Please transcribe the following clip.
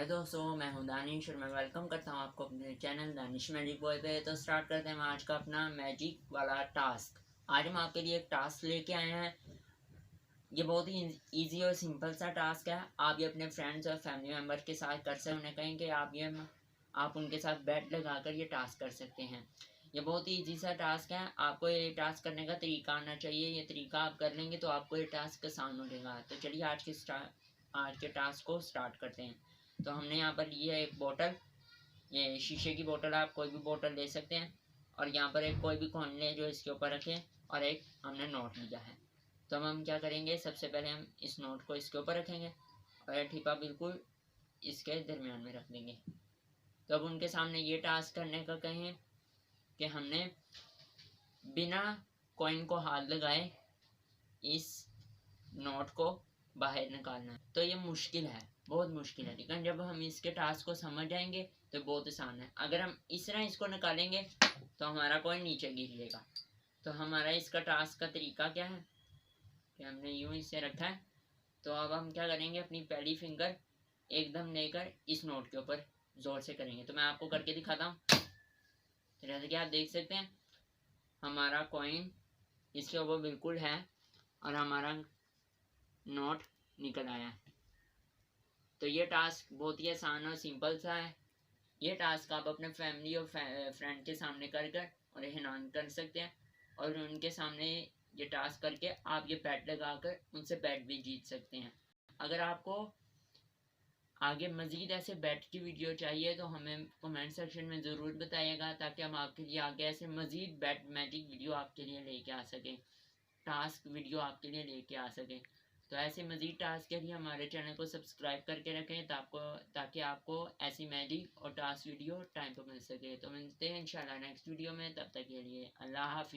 Hello दोस्तों, मैं हूं दानिश और मैं वेलकम करता हूं आपको अपने चैनल दानिश मैजिक बॉय पे। तो स्टार्ट करते हैं आज का अपना मैजिक वाला टास्क। आज हम आपके लिए एक टास्क लेके आए हैं। ये बहुत ही इजी और सिंपल सा टास्क है। आप ये अपने फ्रेंड्स और फैमिली मेम्बर के साथ कर सकते हैं। उन्हें कहें कि आप उनके साथ बेट लगाकर ये टास्क कर सकते हैं। ये बहुत ही इजी सा टास्क है। आपको ये टास्क करने का तरीका आना चाहिए। ये तरीका आप कर लेंगे तो आपको ये टास्क आसान हो जाएगा। तो चलिए आज के टास्क को स्टार्ट करते हैं। तो हमने यहाँ पर लिया है एक बोतल। ये शीशे की बोतल, आप कोई भी बोतल ले सकते हैं। और यहाँ पर एक कोई भी कॉइन लें जो इसके ऊपर रखें। और एक हमने नोट लिया है। तो हम क्या करेंगे, सबसे पहले हम इस नोट को इसके ऊपर रखेंगे और यह ठिपा बिल्कुल इसके दरमियान में रख देंगे। तो अब उनके सामने ये टास्क करने का कहें कि हमने बिना कॉइन को हाथ लगाए इस नोट को बाहर निकालना है। तो ये मुश्किल है, बहुत मुश्किल है, लेकिन जब हम इसके टास्क को समझ जाएंगे तो बहुत आसान है। अगर हम इस तरह इसको निकालेंगे तो हमारा कॉइन नीचे गिर जाएगा। तो हमारा इसका टास्क का तरीका क्या है कि हमने यूं इसे रखा है। तो अब हम क्या करेंगे, अपनी पहली फिंगर एकदम लेकर इस नोट के ऊपर जोर से करेंगे। तो मैं आपको करके दिखाता हूँ। तो जैसे कि आप देख सकते हैं हमारा कॉइन इसके ऊपर बिल्कुल है और हमारा नोट निकल आया है। तो ये टास्क बहुत ही आसान और सिंपल सा है। ये टास्क आप अपने फैमिली और फ्रेंड के सामने कर और इहनान कर सकते हैं। और उनके सामने ये टास्क करके आप ये बैट लगाकर उनसे बैट भी जीत सकते हैं। अगर आपको आगे मज़ीद ऐसे बैट की वीडियो चाहिए तो हमें कमेंट सेक्शन में ज़रूर बताइएगा, ताकि हम आपके लिए आगे ऐसे मज़ीद बैट मैजिक वीडियो आपके लिए लेके आ सकें, टास्क वीडियो आपके लिए लेके आ सकें। तो ऐसे मज़ीद टास्क के लिए हमारे चैनल को सब्सक्राइब करके रखें ताकि आपको ऐसी मैजिक और टास्क वीडियो टाइम पर मिल सके। तो मिलते हैं इंशाल्लाह नेक्स्ट वीडियो में। तब तक के लिए अल्लाह हाफिज़।